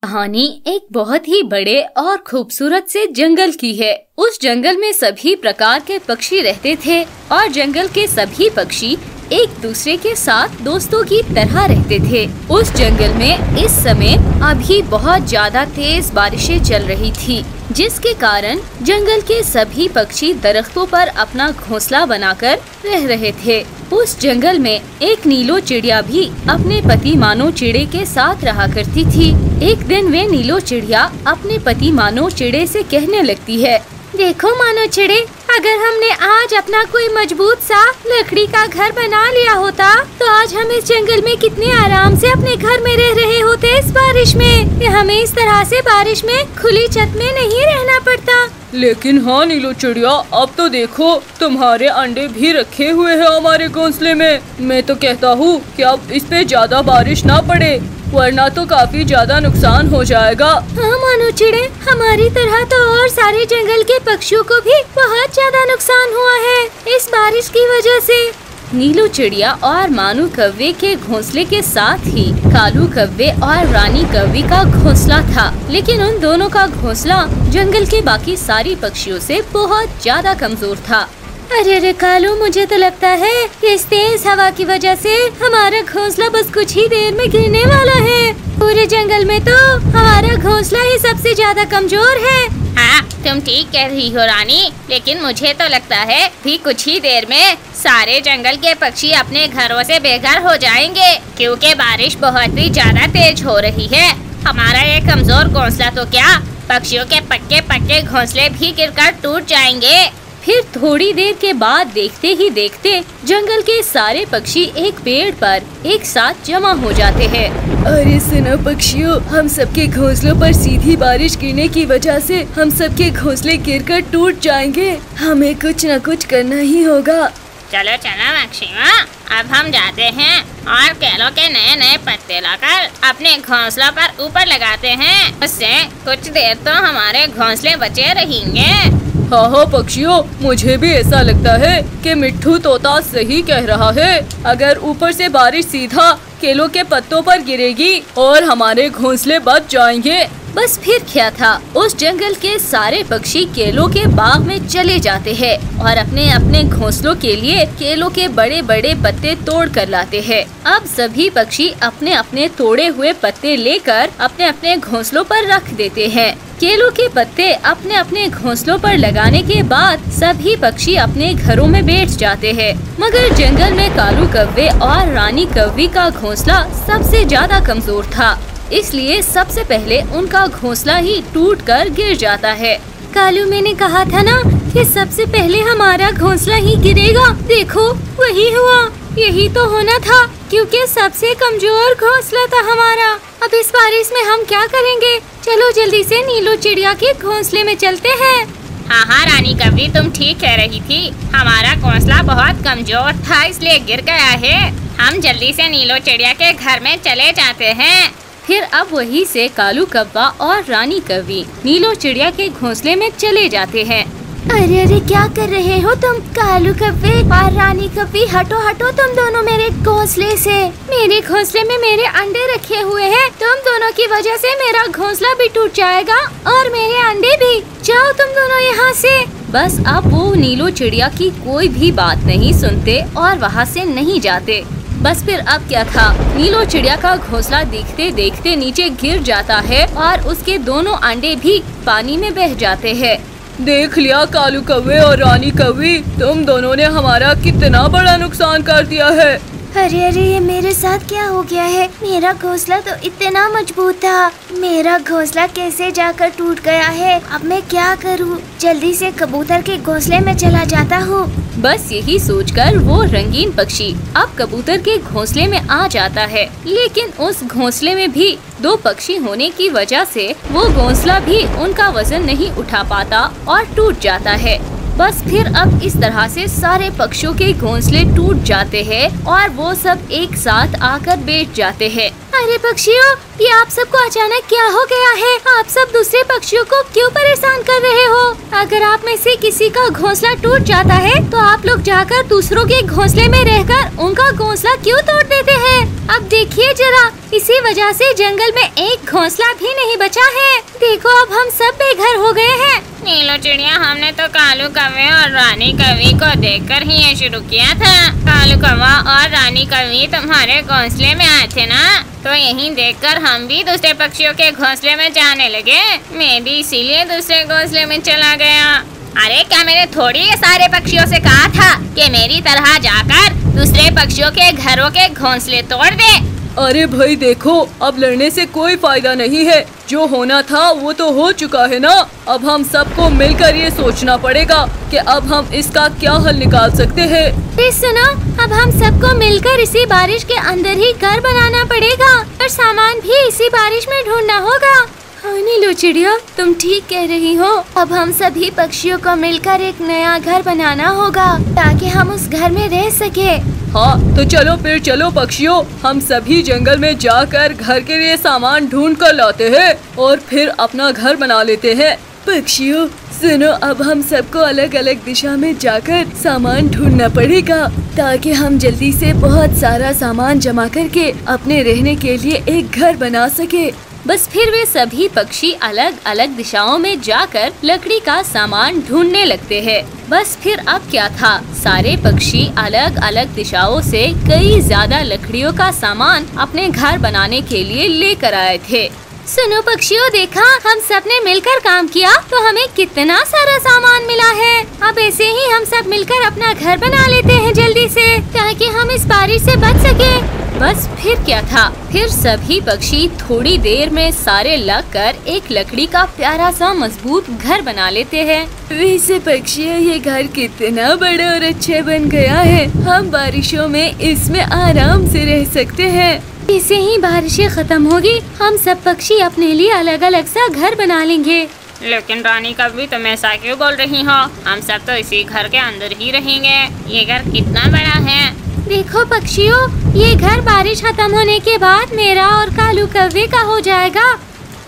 कहानी एक बहुत ही बड़े और खूबसूरत से जंगल की है। उस जंगल में सभी प्रकार के पक्षी रहते थे और जंगल के सभी पक्षी एक दूसरे के साथ दोस्तों की तरह रहते थे। उस जंगल में इस समय अभी बहुत ज्यादा तेज बारिशें चल रही थी, जिसके कारण जंगल के सभी पक्षी दरख्तों पर अपना घोंसला बनाकर रह रहे थे। उस जंगल में एक नीलो चिड़िया भी अपने पति मानो चिड़े के साथ रहा करती थी। एक दिन वे नीलो चिड़िया अपने पति मानो चिड़े से कहने लगती है, देखो मानो चिड़े, अगर हमने आज अपना कोई मजबूत सा लकड़ी का घर बना लिया होता तो आज हम इस जंगल में कितने आराम से अपने घर में रह रहे होते इस बारिश में। हमें इस तरह से बारिश में खुली छत में नहीं रहना पड़ता। लेकिन हाँ नीलो चिड़िया, अब तो देखो तुम्हारे अंडे भी रखे हुए हैं हमारे घोंसले में। मैं तो कहता हूँ कि अब इस पे ज्यादा बारिश ना पड़े, वरना तो काफी ज्यादा नुकसान हो जाएगा। हाँ मानो चिड़े, हमारी तरह तो और सारे जंगल के पक्षियों को भी बहुत ज्यादा नुकसान हुआ है इस बारिश की वजह से। नीलू चिड़िया और मानू कौवे के घोंसले के साथ ही कालू कौवे और रानी कौवी का घोंसला था, लेकिन उन दोनों का घोंसला जंगल के बाकी सारी पक्षियों से बहुत ज्यादा कमजोर था। अरे कालू, मुझे तो लगता है इस तेज हवा की वजह से हमारा घोंसला बस कुछ ही देर में गिरने वाला है। पूरे जंगल में तो हमारा घोंसला ही सबसे ज्यादा कमजोर है। हाँ, तुम ठीक कह रही हो रानी, लेकिन मुझे तो लगता है भी कुछ ही देर में सारे जंगल के पक्षी अपने घरों से बेघर हो जाएंगे, क्योंकि बारिश बहुत ही ज्यादा तेज हो रही है। हमारा ये कमजोर घोंसला तो क्या, पक्षियों के पक्के पक्के घोंसले भी गिरकर टूट जाएंगे। फिर थोड़ी देर के बाद देखते ही देखते जंगल के सारे पक्षी एक पेड़ पर एक साथ जमा हो जाते हैं। अरे सुनो पक्षियों, हम सबके घोंसलों पर सीधी बारिश गिरने की वजह से हम सबके घोंसले गिरकर टूट जाएंगे। हमें कुछ न कुछ करना ही होगा। चलो चलो मक्षिमा, अब हम जाते हैं और केलों के नए नए पत्ते लाकर अपने घोंसलों पर ऊपर लगाते हैं। उससे कुछ देर तो हमारे घोंसले बचे रहेंगे। हाँ पक्षियों, मुझे भी ऐसा लगता है कि मिट्ठू तोता सही कह रहा है। अगर ऊपर से बारिश सीधा केलों के पत्तों पर गिरेगी और हमारे घोंसले बच जाएंगे। बस फिर क्या था, उस जंगल के सारे पक्षी केलों के बाग में चले जाते हैं और अपने अपने घोंसलों के लिए केलों के बड़े बड़े पत्ते तोड़ कर लाते हैं। अब सभी पक्षी अपने अपने तोड़े हुए पत्ते लेकर अपने अपने घोंसलों पर रख देते हैं। केलों के पत्ते अपने अपने घोंसलों पर लगाने के बाद सभी पक्षी अपने घरों में बैठ जाते हैं, मगर जंगल में कालू कौवे और रानी कौवी का घोंसला सबसे ज्यादा कमजोर था, इसलिए सबसे पहले उनका घोंसला ही टूटकर गिर जाता है। कालू, मैंने कहा था ना कि सबसे पहले हमारा घोंसला ही गिरेगा। देखो वही हुआ, यही तो होना था, क्योंकि सबसे कमजोर घोंसला था हमारा। अब इस बारिश में हम क्या करेंगे? चलो जल्दी से नीलो चिड़िया के घोंसले में चलते हैं। हाँ रानी कौवी, तुम ठीक कह रही थी, हमारा घोंसला बहुत कमजोर था इसलिए गिर गया है। हम जल्दी से नीलो चिड़िया के घर में चले जाते हैं। फिर अब वही से कालू कौवा और रानी कौवी नीलो चिड़िया के घोंसले में चले जाते हैं। अरे अरे, क्या कर रहे हो तुम कालू कौवे और रानी कौवी? हटो हटो तुम दोनों मेरे घोंसले से। मेरे घोंसले में मेरे अंडे रखे हुए हैं, तुम दोनों की वजह से मेरा घोंसला भी टूट जाएगा और मेरे अंडे भी। जाओ तुम दोनों यहाँ से। बस अब वो नीलो चिड़िया की कोई भी बात नहीं सुनते और वहाँ से नहीं जाते। बस फिर अब क्या था, नीलो चिड़िया का घोंसला देखते देखते नीचे गिर जाता है और उसके दोनों अंडे भी पानी में बह जाते हैं। देख लिया कालू कौवे और रानी कौवी, तुम दोनों ने हमारा कितना बड़ा नुकसान कर दिया है। अरे अरे, ये मेरे साथ क्या हो गया है? मेरा घोंसला तो इतना मजबूत था, मेरा घोंसला कैसे जाकर टूट गया है? अब मैं क्या करूं? जल्दी से कबूतर के घोंसले में चला जाता हूँ। बस यही सोचकर वो रंगीन पक्षी अब कबूतर के घोंसले में आ जाता है, लेकिन उस घोंसले में भी दो पक्षी होने की वजह से वो घोंसला भी उनका वजन नहीं उठा पाता और टूट जाता है। बस फिर अब इस तरह से सारे पक्षियों के घोंसले टूट जाते हैं और वो सब एक साथ आकर बैठ जाते हैं। अरे पक्षियों, ये आप सबको अचानक क्या हो गया है? आप सब दूसरे पक्षियों को क्यों परेशान कर रहे हो? अगर आप में से किसी का घोंसला टूट जाता है तो आप लोग जाकर दूसरों के घोंसले में रहकर उनका घोंसला क्यों तोड़ देते हैं? अब देखिए जरा, इसी वजह से जंगल में एक घोंसला भी नहीं बचा है। देखो अब हम सब बेघर हो गए हैं। नीलो चिड़िया, हमने तो कालू कौवे और रानी कौवी को देखकर ही ये शुरू किया था। कालू कौवा और रानी कौवी तुम्हारे घोंसले में आए थे ना, तो यही देखकर हम भी दूसरे पक्षियों के घोंसले में जाने लगे। मैं भी इसीलिए दूसरे घोंसले में चला गया। अरे क्या मैंने थोड़ी ये सारे पक्षियों से कहा था कि मेरी तरह जाकर दूसरे पक्षियों के घरों के घोंसले तोड़ दे? अरे भाई देखो, अब लड़ने से कोई फायदा नहीं है। जो होना था वो तो हो चुका है ना। अब हम सबको मिलकर ये सोचना पड़ेगा कि अब हम इसका क्या हल निकाल सकते हैं। सुनो, अब हम सबको मिलकर इसी बारिश के अंदर ही घर बनाना पड़ेगा और सामान भी इसी बारिश में ढूंढना होगा। हाँ नीलो चिड़िया, तुम ठीक कह रही हो। अब हम सभी पक्षियों को मिलकर एक नया घर बनाना होगा ताकि हम उस घर में रह सके। हाँ तो चलो फिर चलो पक्षियों, हम सभी जंगल में जाकर घर के लिए सामान ढूंढ कर लाते हैं और फिर अपना घर बना लेते हैं। पक्षियों सुनो, अब हम सबको अलग अलग दिशा में जाकर सामान ढूंढना पड़ेगा ताकि हम जल्दी से बहुत सारा सामान जमा करके अपने रहने के लिए एक घर बना सके। बस फिर वे सभी पक्षी अलग अलग दिशाओं में जाकर लकड़ी का सामान ढूंढने लगते हैं। बस फिर अब क्या था, सारे पक्षी अलग अलग दिशाओं से कई ज्यादा लकड़ियों का सामान अपने घर बनाने के लिए लेकर आए थे। सुनो पक्षियों, देखा हम सब ने मिलकर काम किया तो हमें कितना सारा सामान मिला है। अब ऐसे ही हम सब मिलकर अपना घर बना लेते हैं जल्दी से, ताकि हम इस बारिश से बच सके। बस फिर क्या था, फिर सभी पक्षी थोड़ी देर में सारे लगकर एक लकड़ी का प्यारा सा मजबूत घर बना लेते हैं। वैसे पक्षियों, ये घर कितना बड़ा और अच्छा बन गया है। हम बारिशों में इसमें आराम से रह सकते हैं। जैसे ही बारिशें खत्म होगी, हम सब पक्षी अपने लिए अलग अलग सा घर बना लेंगे। लेकिन रानी कभी तुम ऐसा क्यों बोल रही हो? हम सब तो इसी घर के अंदर ही रहेंगे। ये घर कितना बड़ा है। देखो पक्षियों, ये घर बारिश खत्म होने के बाद मेरा और कालू कौवे का हो जाएगा।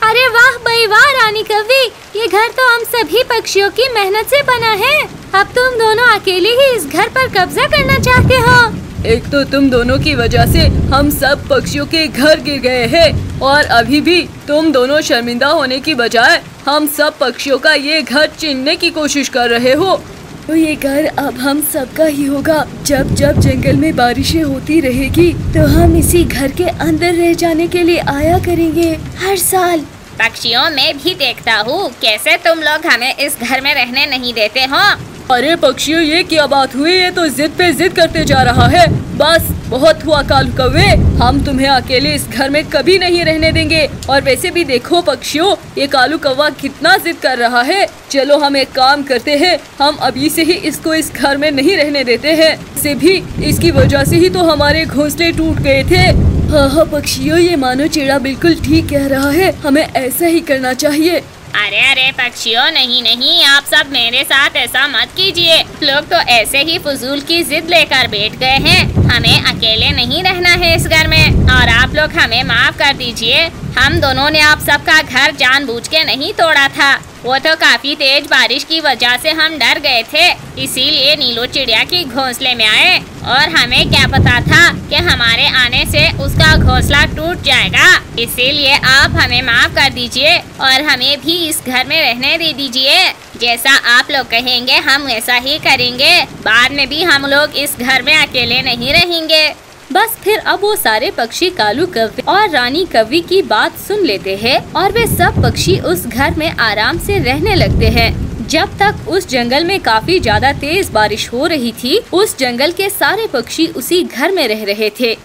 अरे वाह भाई वाह रानी कौवी, ये घर तो हम सभी पक्षियों की मेहनत से बना है। अब तुम दोनों अकेले ही इस घर पर कब्जा करना चाहते हो। एक तो तुम दोनों की वजह से हम सब पक्षियों के घर गिर गए हैं और अभी भी तुम दोनों शर्मिंदा होने की बजाय हम सब पक्षियों का ये घर छीनने की कोशिश कर रहे हो। तो ये घर अब हम सबका ही होगा। जब जब जंगल में बारिशें होती रहेगी तो हम इसी घर के अंदर रह जाने के लिए आया करेंगे हर साल। पक्षियों, मैं भी देखता हूँ कैसे तुम लोग हमें इस घर में रहने नहीं देते हो। अरे पक्षियों, ये क्या बात हुई? ये तो जिद पे जिद करते जा रहा है। बस बहुत हुआ कालू कौवे, हम तुम्हें अकेले इस घर में कभी नहीं रहने देंगे। और वैसे भी देखो पक्षियों, ये कालू कौवा कितना जिद कर रहा है। चलो हम एक काम करते हैं, हम अभी से ही इसको इस घर में नहीं रहने देते हैं। से भी इसकी वजह से ही तो हमारे घोंसले टूट गए थे। हाँ पक्षियों, ये मानो चिड़ा बिल्कुल ठीक कह रहा है, हमें ऐसा ही करना चाहिए। अरे अरे पक्षियों, नहीं नहीं, आप सब मेरे साथ ऐसा मत कीजिए। लोग तो ऐसे ही फजूल की जिद लेकर बैठ गए हैं। हमें अकेले नहीं रहना है इस घर में और आप लोग हमें माफ कर दीजिए। हम दोनों ने आप सबका घर जानबूझ के नहीं तोड़ा था। वो तो काफी तेज बारिश की वजह से हम डर गए थे, इसीलिए नीलो चिड़िया की घोंसले में आए और हमें क्या पता था कि हमारे आने से उसका घोंसला टूट जाएगा। इसीलिए आप हमें माफ कर दीजिए और हमें भी इस घर में रहने दे दीजिए। जैसा आप लोग कहेंगे हम वैसा ही करेंगे। बाद में भी हम लोग इस घर में अकेले नहीं रहेंगे। बस फिर अब वो सारे पक्षी कालू कौवे और रानी कौवी की बात सुन लेते हैं और वे सब पक्षी उस घर में आराम से रहने लगते हैं। जब तक उस जंगल में काफी ज्यादा तेज बारिश हो रही थी, उस जंगल के सारे पक्षी उसी घर में रह रहे थे।